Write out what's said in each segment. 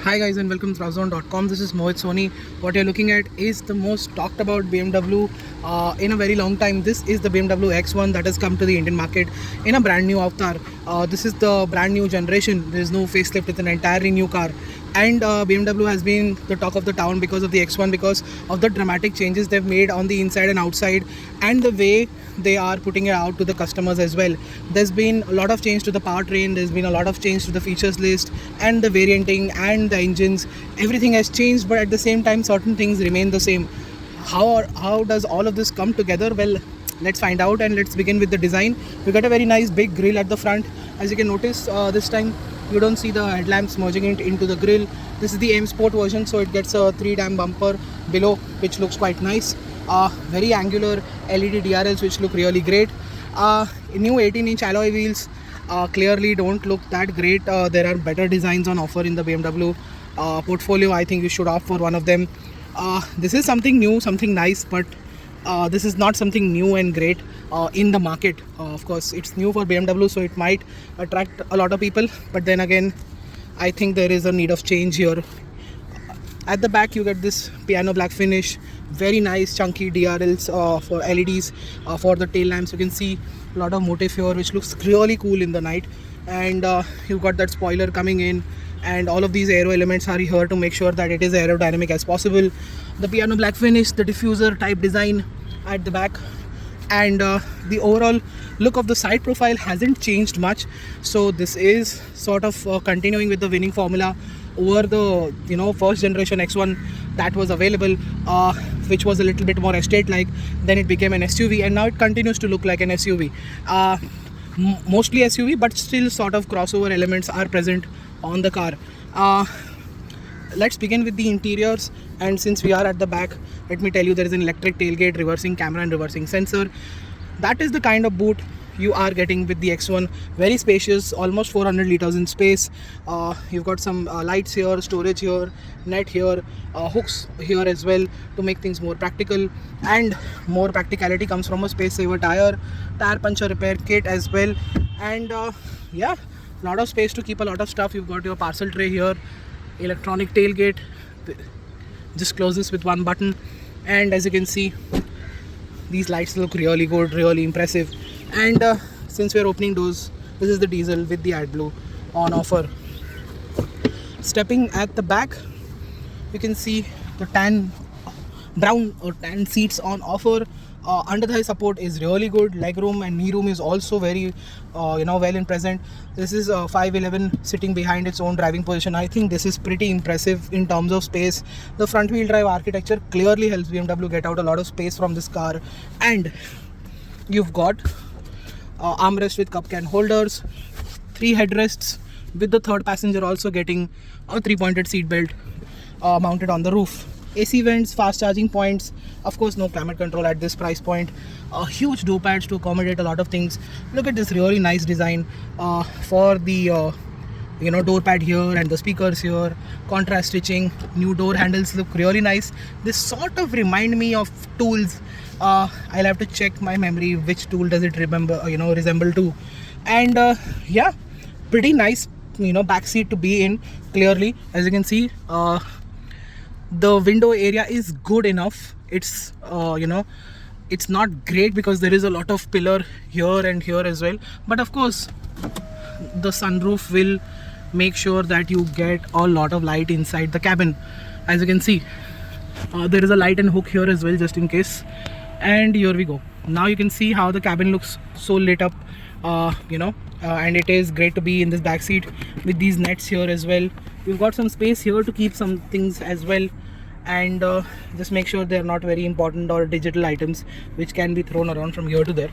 Hi guys and welcome to Ravzone.com. This is Mohit Soni. What you're looking at is the most talked about BMW in a very long time. This is the BMW X1 that has come to the Indian market in a brand new avatar. This is the brand new generation. There is no facelift. It's an entirely new car. And BMW has been the talk of the town because of the X1, because of the dramatic changes they've made on the inside and outside, and the way they are putting it out to the customers as well. There's been a lot of change to the powertrain, there's been a lot of change to the features list and the varianting and the engines. Everything has changed, but at the same time certain things remain the same. How does all of this come together? Well, let's find out, and let's begin with the design. We got a very nice big grille at the front. As you can notice, this time you don't see the headlamps merging into the grille. This is the M Sport version, so it gets a 3-dam bumper below, which looks quite nice. Very angular LED DRLs, which look really great. New 18-inch alloy wheels clearly don't look that great. There are better designs on offer in the BMW portfolio. I think you should opt for one of them. This is something new, something nice, but this is not something new and great in the market. Of course, it's new for BMW, so it might attract a lot of people, but then again, I think there is a need of change here. At the back, you get this piano black finish, very nice chunky DRLs for LEDs for the tail lamps. You can see a lot of motif here, which looks really cool in the night. And you've got that spoiler coming in, and all of these aero elements are here to make sure that it is aerodynamic as possible. The piano black finish, the diffuser type design at the back, and the overall look of the side profile hasn't changed much. So this is sort of continuing with the winning formula over the first generation X1 that was available, which was a little bit more estate like. Then it became an SUV, and now it continues to look like an SUV, mostly SUV, but still sort of crossover elements are present on the car. Let's begin with the interiors, and since we are at the back, let me tell you there is an electric tailgate, reversing camera and reversing sensor. That is the kind of boot you are getting with the X1. Very spacious, almost 400 liters in space. You've got some lights here, storage here, net here, hooks here as well to make things more practical, and more practicality comes from a space saver tire puncture repair kit as well. And yeah, a lot of space to keep a lot of stuff. You've got your parcel tray here, electronic tailgate, just close this with one button, and as you can see, these lights look really good, really impressive. And since we're opening doors, this is the diesel with the AdBlue on offer. Stepping at the back, you can see the brown or tan seats on offer. Under thigh support is really good. Legroom and knee room is also very well in present. This is 5'11" sitting behind its own driving position. I think this is pretty impressive in terms of space. The front wheel drive architecture clearly helps BMW get out a lot of space from this car. And you've got armrest with cup can holders, 3 headrests, with the third passenger also getting a 3-pointed seat belt mounted on the roof. AC vents, fast charging points, of course no climate control at this price point. Huge door pads to accommodate a lot of things. Look at this really nice design for the door pad here and the speakers here. Contrast stitching, new door handles look really nice. This sort of remind me of tools. I'll have to check my memory which tool does it resemble to. And yeah, pretty nice back seat to be in. Clearly, as you can see, the window area is good enough. It's it's not great because there is a lot of pillar here and here as well, but of course the sunroof will make sure that you get a lot of light inside the cabin. As you can see, there is a light and hook here as well, just in case. And here we go. Now you can see how the cabin looks so lit up, and it is great to be in this back seat with these nets here as well. We've got some space here to keep some things as well, and just make sure they're not very important or digital items which can be thrown around from here to there.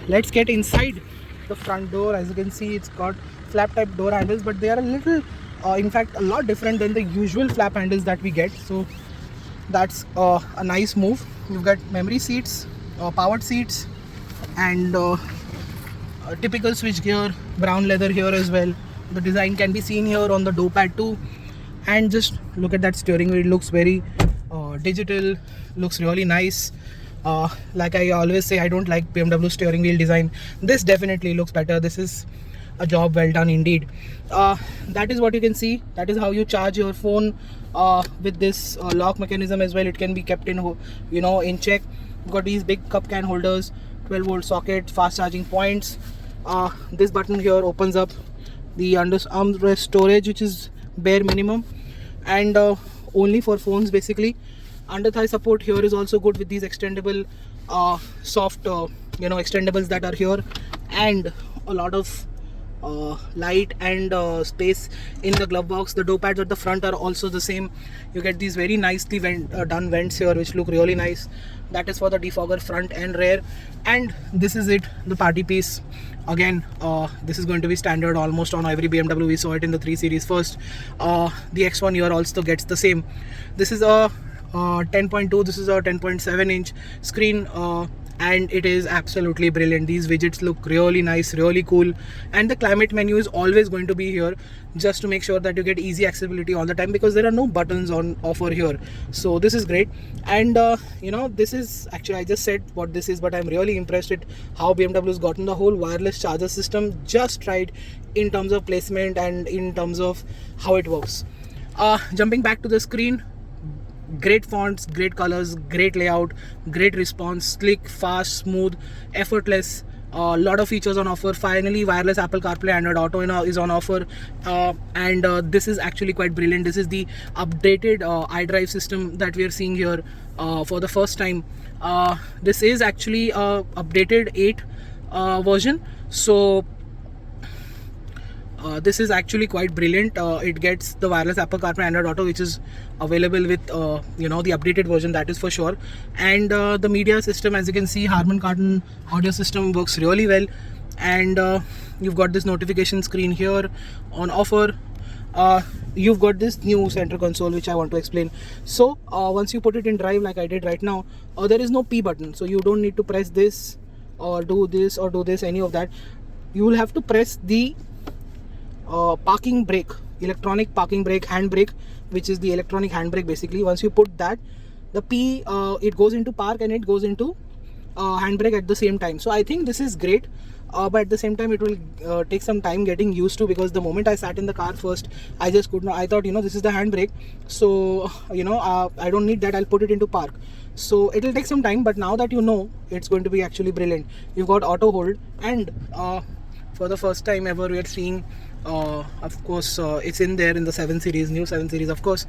Let's get inside the front door. As you can see, it's got flap type door handles, but they are a little in fact a lot different than the usual flap handles that we get, so that's a nice move. You've got memory seats, powered seats, and typical switch gear, brown leather here as well. The design can be seen here on the door pad too. And just look at that steering wheel. It looks very digital, looks really nice. Like I always say, I don't like BMW steering wheel design. This definitely looks better. This is a job well done indeed. That is what you can see. That is how you charge your phone with this lock mechanism as well. It can be kept in, in check. You've got these big cup can holders, 12-volt socket, fast charging points. This button here opens up the armrest storage, which is bare minimum, and only for phones basically. Under thigh support here is also good with these extendable soft extendables that are here, and a lot of light and space in the glove box. The door pads at the front are also the same. You get these very nicely done vents here which look really nice. That is for the defogger front and rear. And this is it, the party piece. Again, this is going to be standard almost on every BMW. We saw it in the 3 Series first. The X1 here also gets the same. This is a 10.2, this is a 10.7 inch screen, and it is absolutely brilliant. These widgets look really nice, really cool, and the climate menu is always going to be here just to make sure that you get easy accessibility all the time, because there are no buttons on offer here. So this is great. And this is actually, I just said what this is, but I'm really impressed with how BMW has gotten the whole wireless charger system just right in terms of placement and in terms of how it works. Jumping back to the screen, great fonts, great colors, great layout, great response, slick, fast, smooth, effortless. A lot of features on offer. Finally, wireless Apple CarPlay, Android Auto is on offer, and this is actually quite brilliant. This is the updated iDrive system that we are seeing here for the first time. This is actually updated 8 version, so this is actually quite brilliant. It gets the wireless Apple CarPlay, Android Auto, which is available with the updated version, that is for sure. And the media system, as you can see, Harman Kardon audio system works really well. And you've got this notification screen here on offer. You've got this new center console, which I want to explain. So once you put it in drive like I did right now, there is no P button, so you don't need to press this or do this or do this, any of that. You will have to press the parking brake, electronic parking brake, handbrake, which is the electronic handbrake basically. Once you put that, the P, it goes into park and it goes into handbrake at the same time. So I think this is great, but at the same time it will take some time getting used to, because the moment I sat in the car first, I just could not, I thought this is the handbrake, so I don't need that, I'll put it into park. So it will take some time, but now that it's going to be actually brilliant. You've got auto hold, and for the first time ever we are seeing, of course, it's in there in the 7 Series, new 7 Series, of course,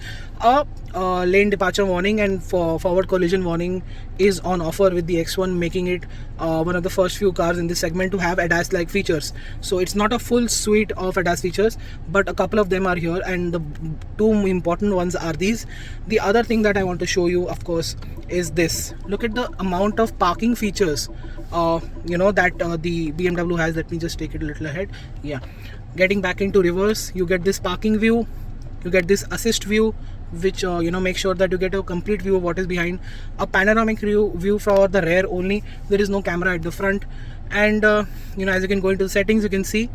lane departure warning and for forward collision warning is on offer with the X1, making it one of the first few cars in this segment to have ADAS like features. So it's not a full suite of ADAS features, but a couple of them are here, and the 2 important ones are these. The other thing that I want to show you, of course, is this. Look at the amount of parking features that the BMW has. Let me just take it a little ahead. Yeah, getting back into reverse, you get this parking view, you get this assist view, which make sure that you get a complete view of what is behind. A panoramic view for the rear only. There is no camera at the front. And as you can go into the settings, you can see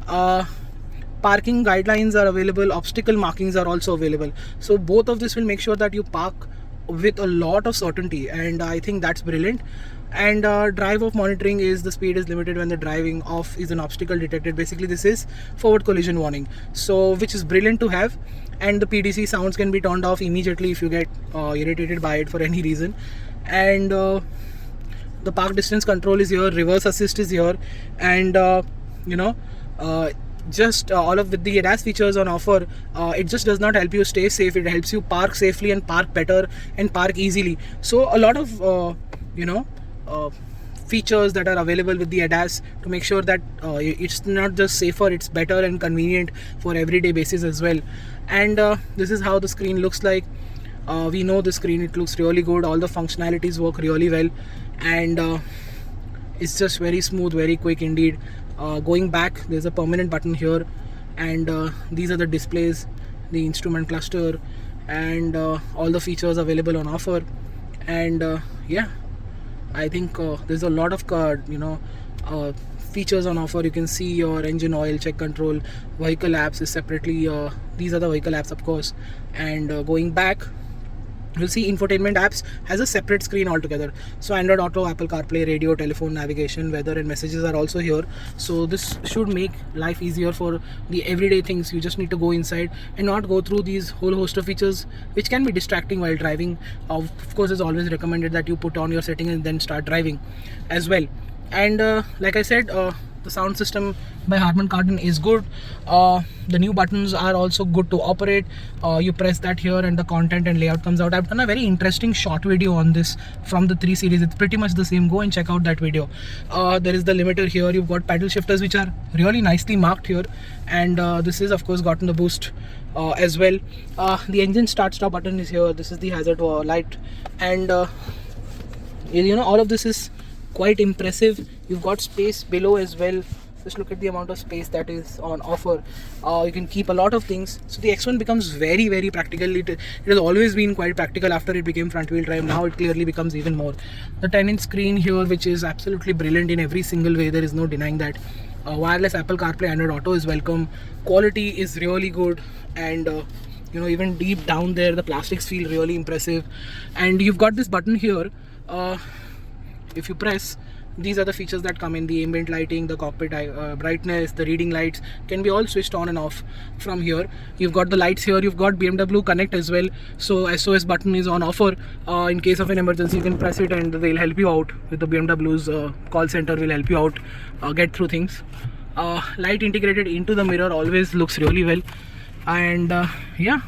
parking guidelines are available, obstacle markings are also available. So both of this will make sure that you park with a lot of certainty, and I think that's brilliant. And drive off monitoring is the speed is limited when the driving off is an obstacle detected. Basically this is forward collision warning, so which is brilliant to have. And the PDC sounds can be turned off immediately if you get irritated by it for any reason. And the park distance control is here, reverse assist is here, and just all of with the ADAS features on offer, it just does not help you stay safe, it helps you park safely and park better and park easily. So a lot of features that are available with the ADAS to make sure that it's not just safer, it's better and convenient for everyday basis as well. And this is how the screen looks like. We know the screen, it looks really good, all the functionalities work really well, and it's just very smooth, very quick indeed. Going back, there's a permanent button here, and these are the displays, the instrument cluster, and all the features available on offer. And yeah, I think there's a lot of features on offer. You can see your engine oil check control, vehicle apps is separately, these are the vehicle apps of course. And going back, you'll see infotainment apps has a separate screen altogether. So Android Auto, Apple CarPlay, radio, telephone, navigation, weather and messages are also here. So this should make life easier for the everyday things. You just need to go inside and not go through these whole host of features which can be distracting while driving. Of course, it's always recommended that you put on your setting and then start driving as well. And like I said, the sound system by Harman Kardon is good. The new buttons are also good to operate. You press that here and the content and layout comes out. I've done a very interesting short video on this from the 3 series. It's pretty much the same. Go and check out that video. There is the limiter here. You've got paddle shifters which are really nicely marked here, and this is of course gotten the boost as well. The engine start stop button is here. This is the hazard light, and you know, all of this is quite impressive. You've got space below as well. Just look at the amount of space that is on offer. You can keep a lot of things. So the X1 becomes very, very practical. It has always been quite practical after it became front wheel drive. Now it clearly becomes even more. The 10-inch screen here, which is absolutely brilliant in every single way. There is no denying that. Wireless Apple CarPlay, Android Auto is welcome. Quality is really good, and you know, even deep down there the plastics feel really impressive. And you've got this button here. If you press, these are the features that come in: the ambient lighting, the cockpit brightness, the reading lights can be all switched on and off from here. You've got the lights here. You've got BMW Connect as well. So SOS button is on offer. In case of an emergency, you can press it and they'll help you out. With the BMW's call center will help you out get through things. Light integrated into the mirror always looks really well, and yeah,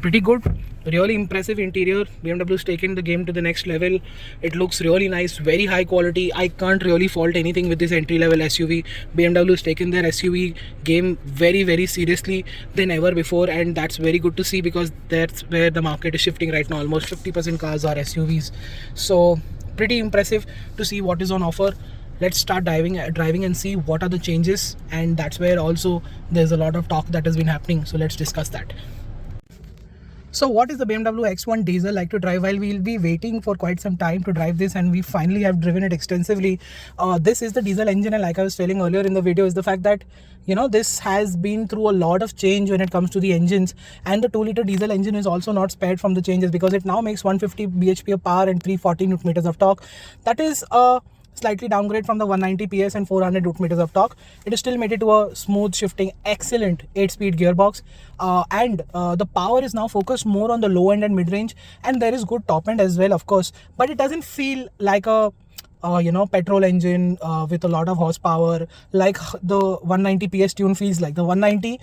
pretty good. Really impressive interior. BMW's taken the game to the next level. It looks really nice, very high quality. I can't really fault anything with this entry level SUV. BMW's taken their SUV game very, very seriously than ever before, and that's very good to see, because that's where the market is shifting right now. Almost 50% cars are SUVs. So pretty impressive to see what is on offer. Let's start driving and see what are the changes, and that's where also there's a lot of talk that has been happening. So let's discuss that. So what is the BMW X1 diesel like to drive? While we'll be waiting for quite some time to drive this, and we finally have driven it extensively. This is the diesel engine, and like I was telling earlier in the video, is the fact that, you know, this has been through a lot of change when it comes to the engines, and the 2-liter diesel engine is also not spared from the changes, because it now makes 150 bhp of power and 340 Nm of torque. That is slightly downgrade from the 190 PS and 400 Nm of torque. It is still made it to a smooth shifting, excellent 8-speed gearbox, and the power is now focused more on the low end and mid range, and there is good top end as well, of course, but it doesn't feel like a you know, petrol engine with a lot of horsepower like the 190 PS tune feels like. The 190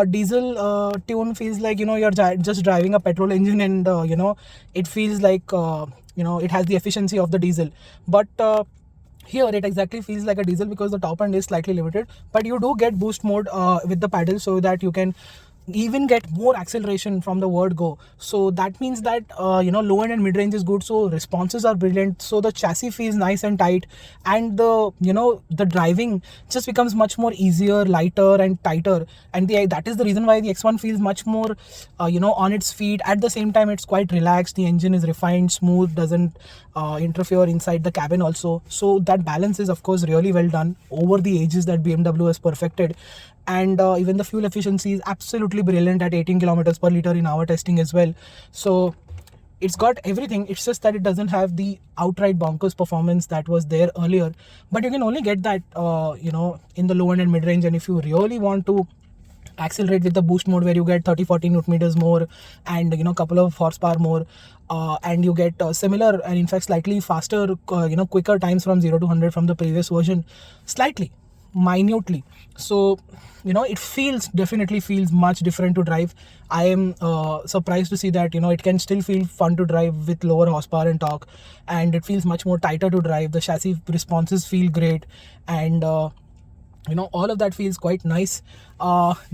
diesel tune feels like, you know, you're just driving a petrol engine, and you know, it feels like you know, it has the efficiency of the diesel, but here it exactly feels like a diesel because the top end is slightly limited, but you do get boost mode with the pedal, so that you can even get more acceleration from the word go. So that means that you know, low end and mid range is good, so responses are brilliant, so the chassis feels nice and tight, and the, you know, the driving just becomes much more easier, lighter and tighter, and that is the reason why the X1 feels much more you know, on its feet. At the same time, it's quite relaxed. The engine is refined, smooth, doesn't interfere inside the cabin also, so that balance is of course really well done over the ages that BMW has perfected. And even the fuel efficiency is absolutely brilliant at 18 kilometers per liter in our testing as well. So it's got everything. It's just that it doesn't have the outright bonkers performance that was there earlier, but you can only get that you know, in the low end and mid range. And if you really want to accelerate with the boost mode, where you get 30-40 Nm more, and you know, couple of horsepower more, and you get similar and in fact slightly faster you know, quicker times from 0 to 100 from the previous version, slightly, minutely. So you know, it definitely feels much different to drive. I am surprised to see that, you know, it can still feel fun to drive with lower horsepower and torque, and it feels much more tighter to drive. The chassis responses feel great, and you know, all of that feels quite nice,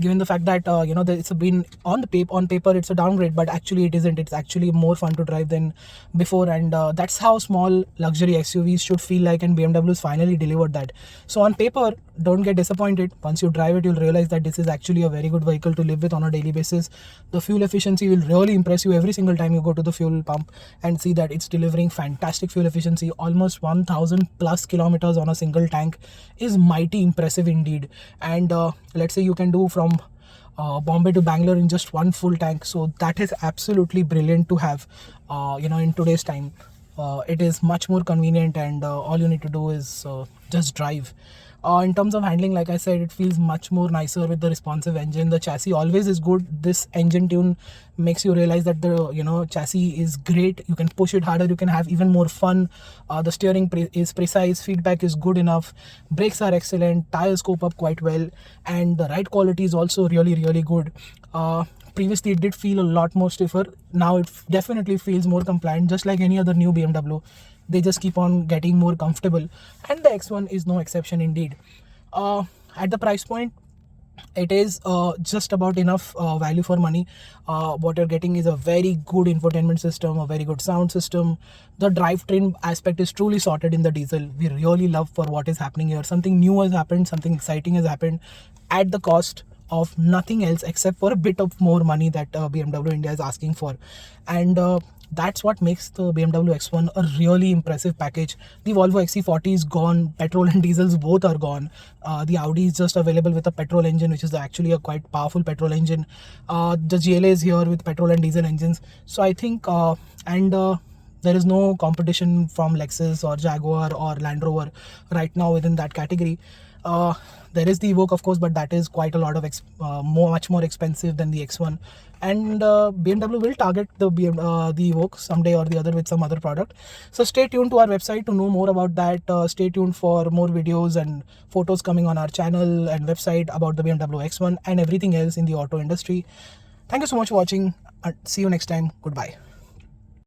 given the fact that you know, it's been on paper it's a downgrade, but actually it isn't. It's actually more fun to drive than before, and that's how small luxury SUVs should feel like, and BMW's finally delivered that. So on paper, don't get disappointed. Once you drive it, you'll realize that this is actually a very good vehicle to live with on a daily basis. The fuel efficiency will really impress you every single time you go to the fuel pump and see that it's delivering fantastic fuel efficiency. Almost 1000 plus kilometers on a single tank is mighty impressive indeed. And let's say you can do from Bombay to Bangalore in just one full tank. So that is absolutely brilliant to have, in today's time. It is much more convenient, and all you need to do is just drive. In terms of handling, like I said, it feels much more nicer with the responsive engine. The chassis always is good. This engine tune makes you realize that the chassis is great. You can push it harder, you can have even more fun. The steering is precise, feedback is good enough, brakes are excellent, tires cope up quite well, and the ride quality is also really, really good. Previously it did feel a lot more stiffer. Now it definitely feels more compliant, just like any other new BMW. They just keep on getting more comfortable, and the X1 is no exception indeed. At the price point, it is just about enough value for money. What you're getting is a very good infotainment system, a very good sound system. The drivetrain aspect is truly sorted in the diesel. We really love for what is happening here. Something new has happened, something exciting has happened at the cost of nothing else except for a bit of more money that BMW India is asking for. And that's what makes the BMW X1 a really impressive package. The Volvo XC40 is gone, petrol and diesels both are gone. The Audi is just available with a petrol engine, which is actually a quite powerful petrol engine. The GLA is here with petrol and diesel engines. So I think, there is no competition from Lexus or Jaguar or Land Rover right now within that category. There is the Evoque, of course, but that is quite a lot of much more expensive than the X1. And BMW will target the Evoque someday or the other with some other product. So stay tuned to our website to know more about that. Stay tuned for more videos and photos coming on our channel and website about the BMW X1 and everything else in the auto industry. Thank you so much for watching. See you next time. Goodbye.